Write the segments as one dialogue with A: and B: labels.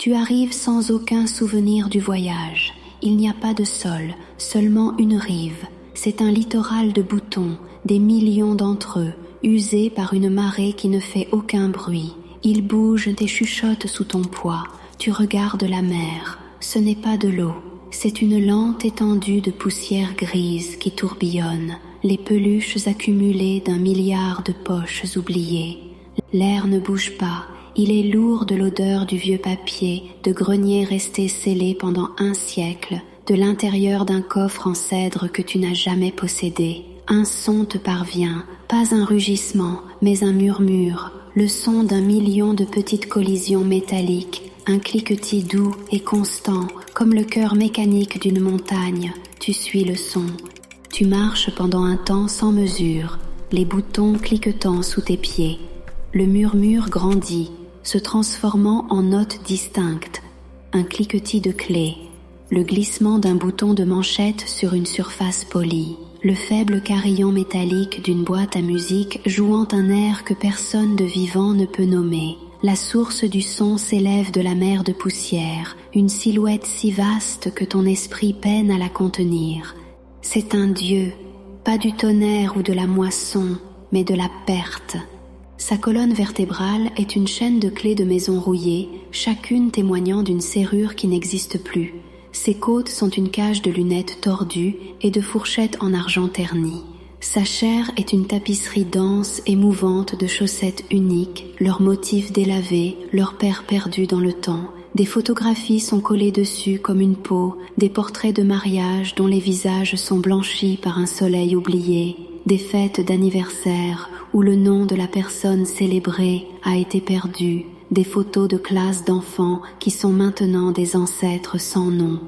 A: Tu arrives sans aucun souvenir du voyage. Il n'y a pas de sol, seulement une rive. C'est un littoral de boutons, des millions d'entre eux, usés par une marée qui ne fait aucun bruit. Ils bougent et chuchotent sous ton poids. Tu regardes la mer. Ce n'est pas de l'eau. C'est une lente étendue de poussière grise qui tourbillonne, les peluches accumulées d'un milliard de poches oubliées. L'air ne bouge pas, il est lourd de l'odeur du vieux papier, de greniers restés scellés pendant un siècle, de l'intérieur d'un coffre en cèdre que tu n'as jamais possédé. Un son te parvient, pas un rugissement, mais un murmure, le son d'un million de petites collisions métalliques, un cliquetis doux et constant, comme le cœur mécanique d'une montagne. Tu suis le son. Tu marches pendant un temps sans mesure, les boutons cliquetant sous tes pieds. Le murmure grandit, se transformant en notes distinctes. Un cliquetis de clés, le glissement d'un bouton de manchette sur une surface polie, le faible carillon métallique d'une boîte à musique jouant un air que personne de vivant ne peut nommer. La source du son s'élève de la mer de poussière, une silhouette si vaste que ton esprit peine à la contenir. C'est un dieu, pas du tonnerre ou de la moisson, mais de la perte. Sa colonne vertébrale est une chaîne de clés de maison rouillées, chacune témoignant d'une serrure qui n'existe plus. Ses côtes sont une cage de lunettes tordues et de fourchettes en argent terni. Sa chair est une tapisserie dense et mouvante de chaussettes uniques, leurs motifs délavés, leurs paires perdues dans le temps. Des photographies sont collées dessus comme une peau, des portraits de mariage dont les visages sont blanchis par un soleil oublié, des fêtes d'anniversaire où le nom de la personne célébrée a été perdu, des photos de classes d'enfants qui sont maintenant des ancêtres sans nom.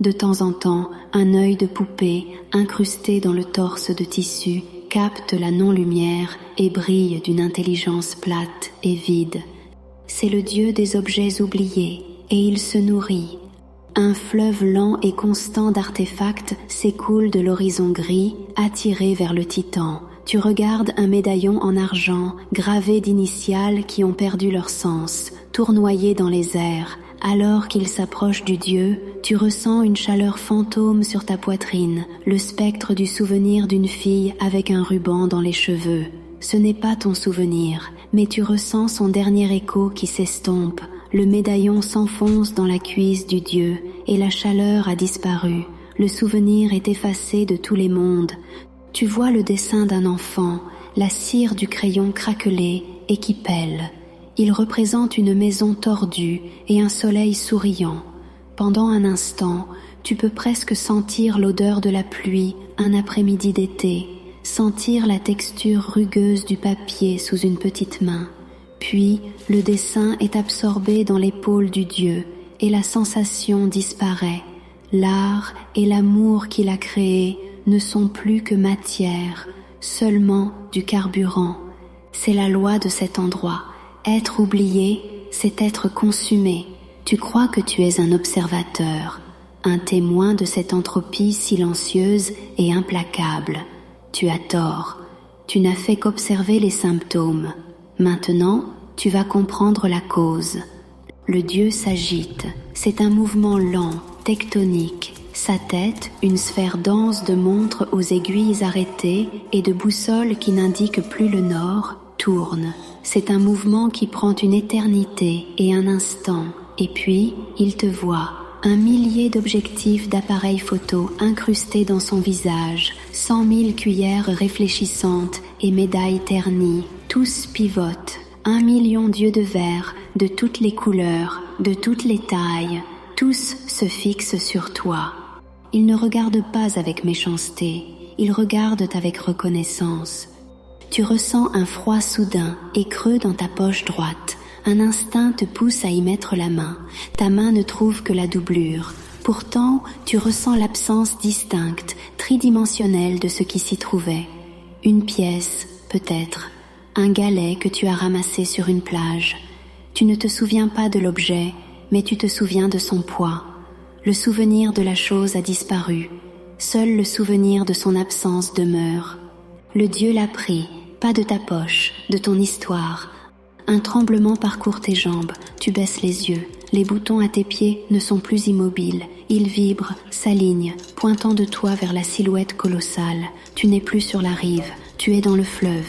A: De temps en temps, un œil de poupée, incrusté dans le torse de tissu, capte la non-lumière et brille d'une intelligence plate et vide. C'est le dieu des objets oubliés, et il se nourrit. Un fleuve lent et constant d'artefacts s'écoule de l'horizon gris, attiré vers le titan. Tu regardes un médaillon en argent, gravé d'initiales qui ont perdu leur sens, tournoyé dans les airs. Alors qu'il s'approche du dieu, tu ressens une chaleur fantôme sur ta poitrine, le spectre du souvenir d'une fille avec un ruban dans les cheveux. Ce n'est pas ton souvenir, mais tu ressens son dernier écho qui s'estompe. Le médaillon s'enfonce dans la cuisse du dieu et la chaleur a disparu. Le souvenir est effacé de tous les mondes. Tu vois le dessin d'un enfant, la cire du crayon craquelée et qui pèle. Il représente une maison tordue et un soleil souriant. Pendant un instant, tu peux presque sentir l'odeur de la pluie un après-midi d'été, sentir la texture rugueuse du papier sous une petite main. Puis, le dessin est absorbé dans l'épaule du dieu et la sensation disparaît. L'art et l'amour qu'il a créé ne sont plus que matière, seulement du carburant. C'est la loi de cet endroit. Être oublié, c'est être consumé. Tu crois que tu es un observateur, un témoin de cette entropie silencieuse et implacable. Tu as tort. Tu n'as fait qu'observer les symptômes. Maintenant, tu vas comprendre la cause. Le dieu s'agite. C'est un mouvement lent, tectonique. Sa tête, une sphère dense de montres aux aiguilles arrêtées et de boussoles qui n'indiquent plus le nord, tourne. C'est un mouvement qui prend une éternité et un instant. Et puis, il te voit. Un millier d'objectifs d'appareils photo incrustés dans son visage, 100 000 cuillères réfléchissantes et médailles ternies. Tous pivotent. 1 million d'yeux de verre, de toutes les couleurs, de toutes les tailles. Tous se fixent sur toi. Ils ne regardent pas avec méchanceté, ils regardent avec reconnaissance. Tu ressens un froid soudain et creux dans ta poche droite. Un instinct te pousse à y mettre la main. Ta main ne trouve que la doublure. Pourtant, tu ressens l'absence distincte, tridimensionnelle de ce qui s'y trouvait. Une pièce, peut-être. Un galet que tu as ramassé sur une plage. Tu ne te souviens pas de l'objet, mais tu te souviens de son poids. Le souvenir de la chose a disparu. Seul le souvenir de son absence demeure. Le dieu l'a pris, pas de ta poche, de ton histoire. Un tremblement parcourt tes jambes, tu baisses les yeux. Les boutons à tes pieds ne sont plus immobiles. Ils vibrent, s'alignent, pointant de toi vers la silhouette colossale. Tu n'es plus sur la rive, tu es dans le fleuve.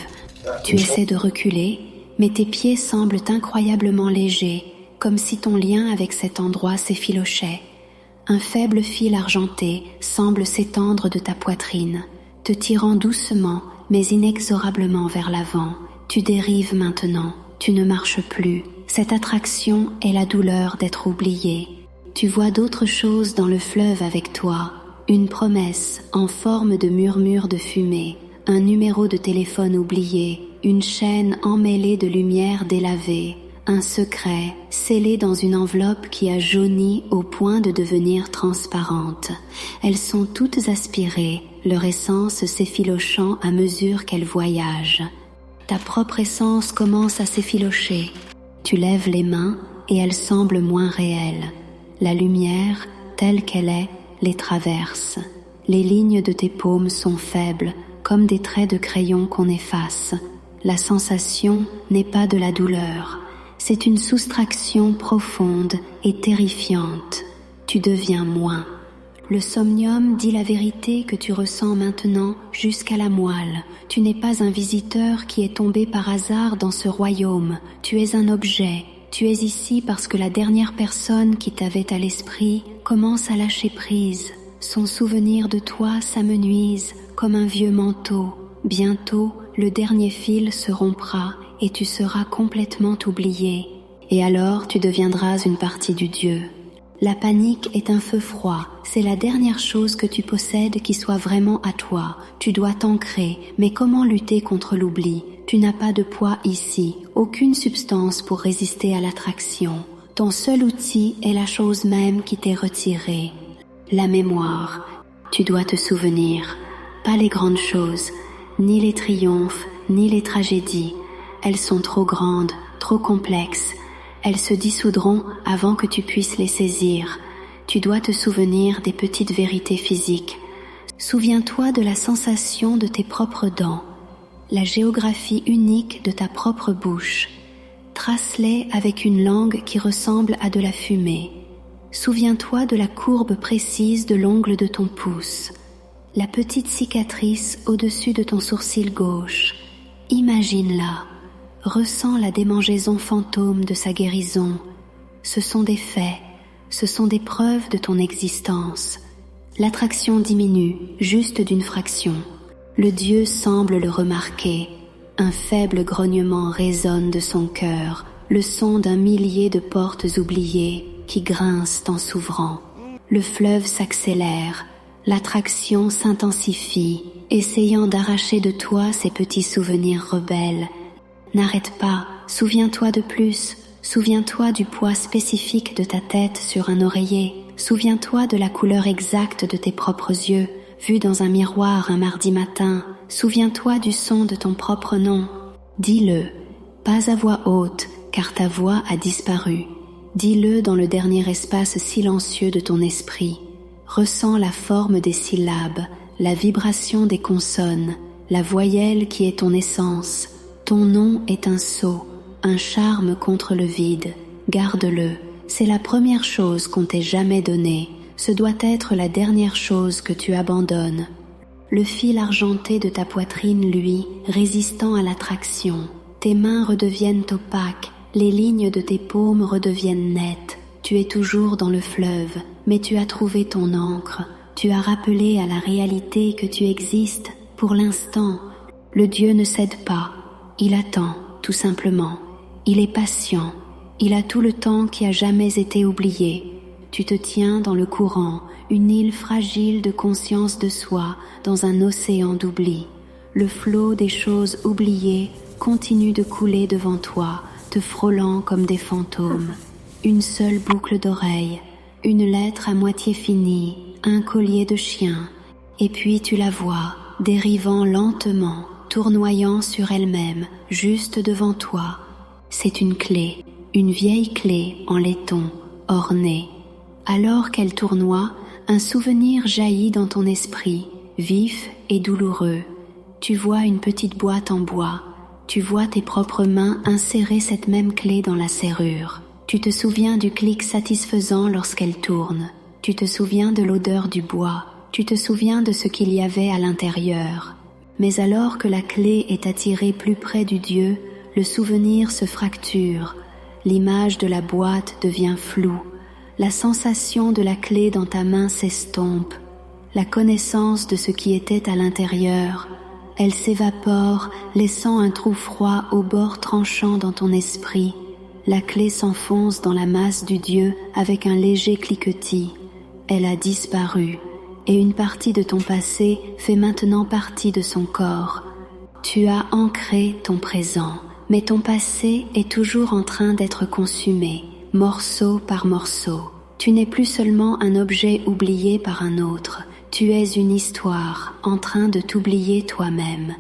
A: Tu essaies de reculer, mais tes pieds semblent incroyablement légers, comme si ton lien avec cet endroit s'effilochait. Un faible fil argenté semble s'étendre de ta poitrine, te tirant doucement mais inexorablement vers l'avant. Tu dérives maintenant, tu ne marches plus. Cette attraction est la douleur d'être oublié. Tu vois d'autres choses dans le fleuve avec toi, une promesse en forme de murmure de fumée, un numéro de téléphone oublié, une chaîne emmêlée de lumière délavée, un secret scellé dans une enveloppe qui a jauni au point de devenir transparente. Elles sont toutes aspirées, leur essence s'effilochant à mesure qu'elles voyagent. Ta propre essence commence à s'effilocher. Tu lèves les mains et elles semblent moins réelles. La lumière, telle qu'elle est, les traverse. Les lignes de tes paumes sont faibles, comme des traits de crayon qu'on efface. La sensation n'est pas de la douleur. C'est une soustraction profonde et terrifiante. Tu deviens moins. Le somnium dit la vérité que tu ressens maintenant jusqu'à la moelle. Tu n'es pas un visiteur qui est tombé par hasard dans ce royaume. Tu es un objet. Tu es ici parce que la dernière personne qui t'avait à l'esprit commence à lâcher prise. Son souvenir de toi s'amenuise comme un vieux manteau. Bientôt, le dernier fil se rompra et tu seras complètement oublié. Et alors, tu deviendras une partie du Dieu. La panique est un feu froid, c'est la dernière chose que tu possèdes qui soit vraiment à toi. Tu dois t'ancrer, mais comment lutter contre l'oubli? Tu n'as pas de poids ici, aucune substance pour résister à l'attraction. Ton seul outil est la chose même qui t'est retirée, la mémoire. Tu dois te souvenir, pas les grandes choses, ni les triomphes, ni les tragédies. Elles sont trop grandes, trop complexes. Elles se dissoudront avant que tu puisses les saisir. Tu dois te souvenir des petites vérités physiques. Souviens-toi de la sensation de tes propres dents, la géographie unique de ta propre bouche. Trace-les avec une langue qui ressemble à de la fumée. Souviens-toi de la courbe précise de l'ongle de ton pouce, la petite cicatrice au-dessus de ton sourcil gauche. Imagine-la. Ressens la démangeaison fantôme de sa guérison. Ce sont des faits, ce sont des preuves de ton existence. L'attraction diminue, juste d'une fraction. Le Dieu semble le remarquer. Un faible grognement résonne de son cœur, le son d'un millier de portes oubliées qui grincent en s'ouvrant. Le fleuve s'accélère, l'attraction s'intensifie, essayant d'arracher de toi ces petits souvenirs rebelles. N'arrête pas, souviens-toi de plus, souviens-toi du poids spécifique de ta tête sur un oreiller, souviens-toi de la couleur exacte de tes propres yeux, vus dans un miroir un mardi matin, souviens-toi du son de ton propre nom. Dis-le, pas à voix haute, car ta voix a disparu. Dis-le dans le dernier espace silencieux de ton esprit. Ressens la forme des syllabes, la vibration des consonnes, la voyelle qui est ton essence. Ton nom est un sceau, un charme contre le vide. Garde-le, c'est la première chose qu'on t'ait jamais donnée. Ce doit être la dernière chose que tu abandonnes. Le fil argenté de ta poitrine, lui, résistant à l'attraction. Tes mains redeviennent opaques, les lignes de tes paumes redeviennent nettes. Tu es toujours dans le fleuve, mais tu as trouvé ton ancre. Tu as rappelé à la réalité que tu existes pour l'instant. Le Dieu ne cède pas. Il attend, tout simplement. Il est patient. Il a tout le temps qui a jamais été oublié. Tu te tiens dans le courant, une île fragile de conscience de soi dans un océan d'oubli. Le flot des choses oubliées continue de couler devant toi, te frôlant comme des fantômes. Une seule boucle d'oreille, une lettre à moitié finie, un collier de chien, et puis tu la vois, dérivant lentement, tournoyant sur elle-même, juste devant toi. C'est une clé, une vieille clé en laiton, ornée. Alors qu'elle tournoie, un souvenir jaillit dans ton esprit, vif et douloureux. Tu vois une petite boîte en bois. Tu vois tes propres mains insérer cette même clé dans la serrure. Tu te souviens du clic satisfaisant lorsqu'elle tourne. Tu te souviens de l'odeur du bois. Tu te souviens de ce qu'il y avait à l'intérieur. Mais alors que la clé est attirée plus près du Dieu, le souvenir se fracture. L'image de la boîte devient floue. La sensation de la clé dans ta main s'estompe. La connaissance de ce qui était à l'intérieur, elle s'évapore, laissant un trou froid au bord tranchant dans ton esprit. La clé s'enfonce dans la masse du Dieu avec un léger cliquetis. Elle a disparu, et une partie de ton passé fait maintenant partie de son corps. Tu as ancré ton présent, mais ton passé est toujours en train d'être consumé, morceau par morceau. Tu n'es plus seulement un objet oublié par un autre. Tu es une histoire en train de t'oublier toi-même.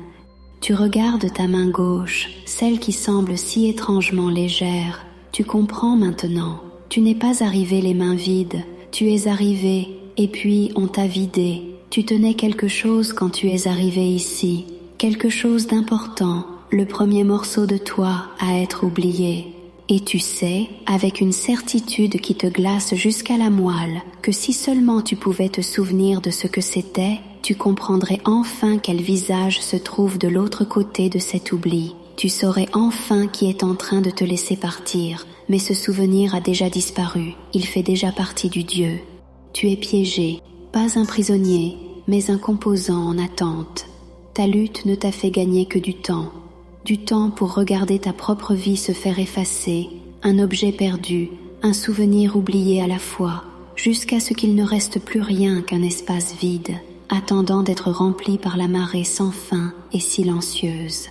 A: Tu regardes ta main gauche, celle qui semble si étrangement légère. Tu comprends maintenant. Tu n'es pas arrivé les mains vides. Tu es arrivé et puis on t'a vidé. Tu tenais quelque chose quand tu es arrivé ici. Quelque chose d'important, le premier morceau de toi à être oublié. Et tu sais, avec une certitude qui te glace jusqu'à la moelle, que si seulement tu pouvais te souvenir de ce que c'était, tu comprendrais enfin quel visage se trouve de l'autre côté de cet oubli. Tu saurais enfin qui est en train de te laisser partir, mais ce souvenir a déjà disparu, il fait déjà partie du Dieu. Tu es piégé, pas un prisonnier, mais un composant en attente. Ta lutte ne t'a fait gagner que du temps pour regarder ta propre vie se faire effacer, un objet perdu, un souvenir oublié à la fois, jusqu'à ce qu'il ne reste plus rien qu'un espace vide, attendant d'être rempli par la marée sans fin et silencieuse.